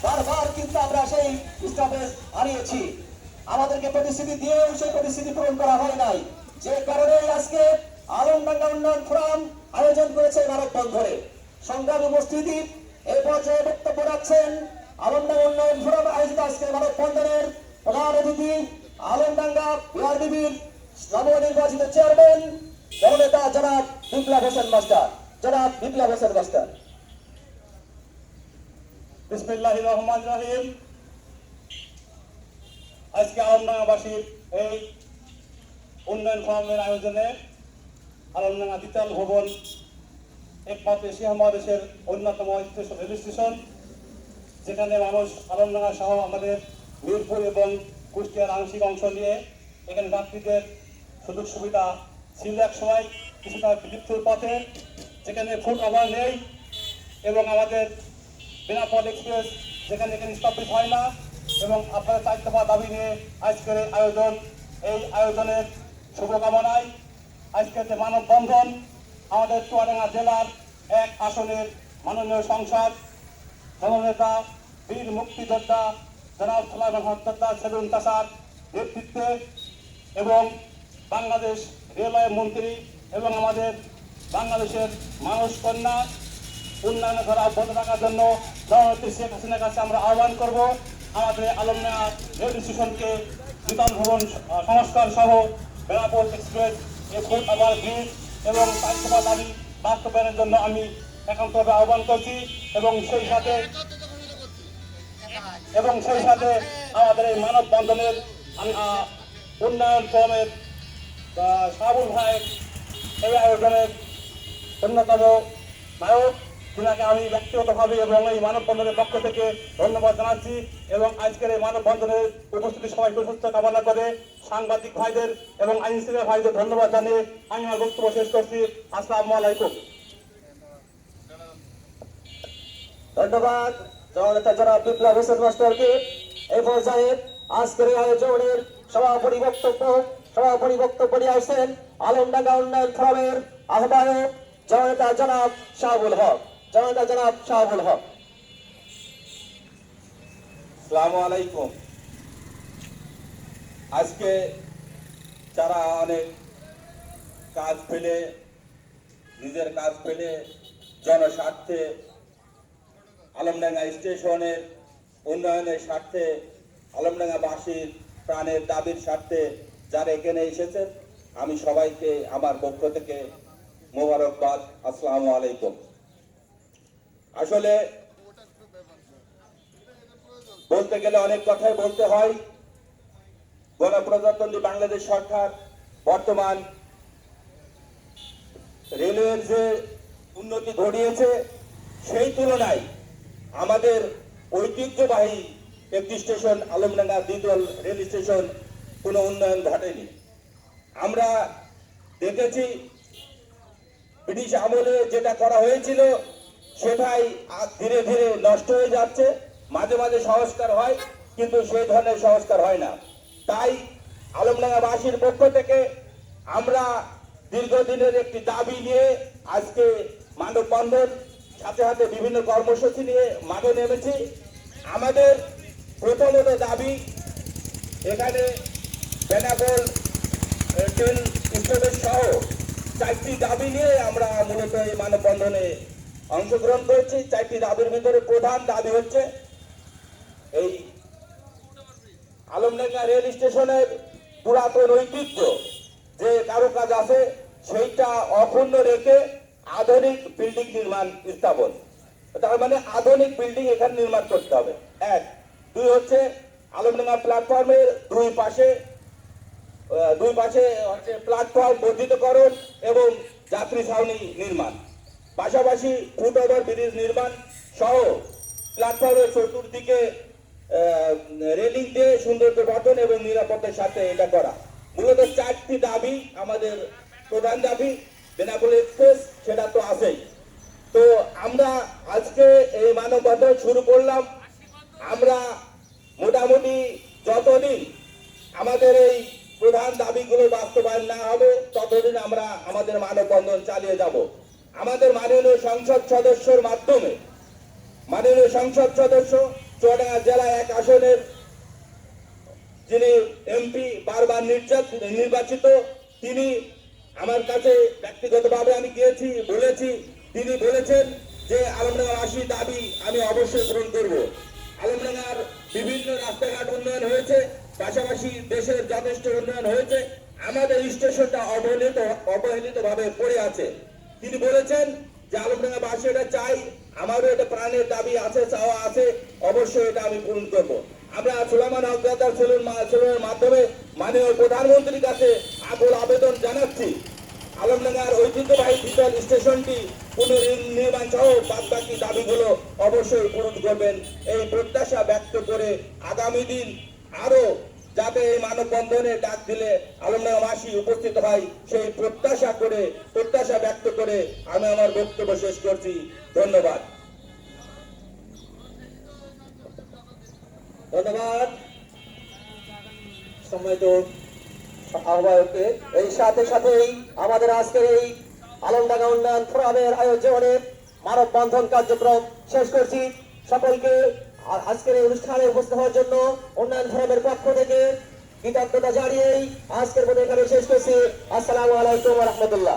বারবার কিন্তু আমরা সেই স্টপেজ হারিয়েছি। আমাদেরকে প্রতিশ্রুতি দিয়েও সেই প্রতিশ্রুতি পূরণ করা হয় নাই, যে কারণে আজকে আলমডাঙ্গা উন্নয়ন ফোরাম আয়োজন করেছে মানববন্ধনে। সংগ্রামী উপস্থিতি এই পর্যায়ে বক্তব্য রাখছেন আলমডাঙ্গা উন্নয়ন ফোরাম আয়োজিত আজকে মানববন্ধনের প্রধান অতিথি আলমডাঙ্গা বিআরডিবির নবনির্বাচিত চেয়ারম্যান জননেতা জনাব বিপ্লব হোসেন মাস্টার। জনাব বিপ্লব হোসেন মাস্টার। বিসমিল্লাহির রহমানির রহিম। আজকে আলমডাঙ্গাবাসীর এই উন্নয়ন ফোরামের আয়োজনে আলমডাঙ্গা দ্বিতল ভবন একমাত্র এশিয়া মহাদেশের অন্যতম রেল স্টেশন, যেখানে মানুষ আলমডাঙ্গা সহ আমাদের মিরপুর এবং কুষ্টিয়ার আংশিক অংশ নিয়ে এখানে যাত্রীদের সুযোগ সুবিধা ছিল এক সময় কিছুটা বিলুপ্তির পথে, যেখানে ফুট ওভার নেই এবং আমাদের বেনাপোল এক্সপ্রেস যেখানে এখানে স্টপেজ হয় না, এবং আপনার 4 দফা দাবি নিয়ে আজকের এই আয়োজন। এই আয়োজনের শুভকামনায় আজকের যে মানববন্ধন আমাদের চুয়াডাঙ্গা জেলার 1 আসনের মাননীয় সংসদ জননেতা বীর মুক্তিযোদ্ধা জনাব সুলাইমান হত্যার সেলুন তাসার নেতৃত্বে এবং বাংলাদেশ রেলওয়ে মন্ত্রী এবং আমাদের বাংলাদেশের মানুষ কন্যা উন্নয়নের ধারা অব্যাহত রাখার জন্য জননেত্রী শেখ হাসিনার কাছে আমরা আহ্বান করব আমাদের আলমডাঙ্গা রেল স্টেশনকে দ্বিতল ভবন সংস্কার সহ Benapole express foot over bridge এবং 4 দফা দাবি বাস্তবায়নের জন্য আমি একান্তভাবে আহ্বান করছি। এবং সেই সাথে আমাদের এই মানববন্ধনের উন্নয়ন ফোরামের শাহাবুল ভাই এই আয়োজনের অন্যতম নায়ক, যিনাকে আমি ব্যক্তিগতভাবে এবং এই মানববন্ধনের পক্ষ থেকে ধন্যবাদ জানাচ্ছি। এবং আজকের এই মানববন্ধনের উপস্থিতি সবাই সুস্থ কামনা করে সাংবাদিক ভাইদের এবং আইনশৃঙ্খলা ভাইদের ধন্যবাদ জানিয়ে আমি আমার বক্তব্য শেষ করছি। আসসালামু আলাইকুম। ধন্যবাদ জননেতা জনাব বিপ্লব হোসেন মাস্টারকে। এই পর্যায়ে আজকের এই আয়োজনের সভাপতি বক্তব্য নিয়ে আসছেন আলমডাঙ্গা উন্নয়ন ফোরামের আহ্বায়ক জননেতা জনাব শাহাবুল হক। জননেতা জনাব শাহাবুল হক। আসসালামু আলাইকুম। আজকে যারা অনেক কাজ ফেলে নিজের কাজ ফেলে জনস্বার্থে আলমডাঙ্গা স্টেশনের উন্নয়নের স্বার্থে আলমডাঙ্গাবাসীর প্রাণের দাবির স্বার্থে যারা এখানে এসেছেন, আমি সবাইকে আমার পক্ষ থেকে মোবারকবাদ। আসসালামু আলাইকুম। আসলে বলতে গেলে অনেক কথাই বলতে হয়। গণপ্রজাতন্ত্রী বাংলাদেশ সরকার বর্তমান রেলওয়ের যে উন্নতি ঘটিয়েছে সেই তুলনায় আমাদের ঐতিহ্যবাহী একটি স্টেশন আলমডাঙ্গা দ্বিতল রেল স্টেশন কোনো উন্নয়ন ঘটেনি। আমরা দেখেছি ব্রিটিশ আমলে যেটা করা হয়েছিল সেটাই ধীরে ধীরে নষ্ট হয়ে যাচ্ছে। মাঝে মাঝে সংস্কার হয়, কিন্তু সেই ধরনের সংস্কার হয় না। তাই আলমডাঙ্গাবাসীর পক্ষ থেকে আমরা দীর্ঘদিনের একটি দাবি নিয়ে আজকে মানববন্ধন সাথে সাথে বিভিন্ন কর্মসূচি নিয়ে মাঠে নেমেছি। আমাদের প্রথমত দাবি, এখানে বেনাপোল ট্রেন স্টেশন সহ 4টি দাবি নিয়ে আমরা মূলত এই মানববন্ধনে অংশগ্রহণ করেছি। 4টি দাবির ভিতরে প্রধান দাবি হচ্ছে এই আলমডাঙ্গা রেল স্টেশনের পুরাতন ঐতিহ্য যে কারুকাজ আছে সেইটা অক্ষুণ্ণ রেখে আধুনিক বিল্ডিং নির্মাণ স্থাপন, তার মানে আধুনিক বিল্ডিং এখানে নির্মাণ করতে হবে। 1, 2 হচ্ছে আলমডাঙ্গা প্ল্যাটফর্মের দুই পাশে হচ্ছে প্ল্যাটফর্ম বর্ধিতকরণ এবং যাত্রী ছাউনি নির্মাণ, পাশাপাশি ফুট ওভার ব্রিজ নির্মাণ সহ প্ল্যাটফর্মের চতুর্দিকে রেলিং দিয়ে সৌন্দর্য বর্ধন এবং নিরাপত্তার সাথে এটা করা। মূলত 4টি দাবি আমাদের প্রধান দাবি। বেনাপোল এক্সপ্রেস সেটা তো আছেই। তো আমরা আজকে এই মানববন্ধন শুরু করলাম। আমরা মোটামুটি যতদিন আমাদের এই প্রধান দাবিগুলো বাস্তবায়ন না হবে ততদিন আমরা আমাদের মানববন্ধন চালিয়ে যাব। আমাদের মাননীয় সংসদ সদস্যর মাধ্যমে মাননীয় সংসদ সদস্য চুয়াডাঙ্গা জেলা 1 আসনের যিনি এমপি বারবার নির্বাচিত, তিনি আমার কাছে ব্যক্তিগতভাবে আমি গিয়েছি, বলেছি, তিনি বলেছেন যে আলমডাঙ্গাবাসীর দাবি আমি অবশ্যই পূরণ করব। আলমডাঙ্গার বিভিন্ন রাস্তাঘাট উন্নয়ন হয়েছে, পাশাপাশি দেশের যথেষ্ট উন্নয়ন হয়েছে, আমাদের স্টেশনটা অবহেলিতভাবে পড়ে আছে। তিনি বলেছেন যে আলমডাঙ্গাবাসী এটা চাই, আমারও এটা প্রাণের দাবি আছে, চাওয়া আছে, অবশ্যই এটা আমি পূরণ করব। আমরা সুলাইমান হক দাদার সেলুনের মাধ্যমে মাননীয় প্রধানমন্ত্রীর কাছে আকুল আবেদন জানাচ্ছি, আলমডাঙ্গার ঐতিহ্যবাহী দ্বিতল স্টেশনটি পুনর্নির্মাণ সহ বাদবাকি দাবিগুলো অবশ্যই পূরণ করবেন। এই প্রত্যাশা ব্যক্ত করে আগামী দিন আরো যাতে এই মানববন্ধনে ডাক দিলে আলমডাঙ্গাবাসী উপস্থিত হয়, সেই প্রত্যাশা ব্যক্ত করে আমি আমার বক্তব্য শেষ করছি। ধন্যবাদ। ধন্যবাদ সম্মানিত আহ্বায়ককে। এই সাথেই আমাদের আজকের এই আলমডাঙ্গা উন্নয়ন ফোরামের আয়োজনে মানববন্ধন কার্যক্রম শেষ করছি। সকলকে আজকের এই অনুষ্ঠানে উপস্থিত হওয়ার জন্য উন্নয়ন ফোরামের পক্ষ থেকে কৃতজ্ঞতা জানিয়েই আজকের মতো এখানে শেষ করছি। আসসালামু আলাইকুম ওয়া রাহমাতুল্লাহ।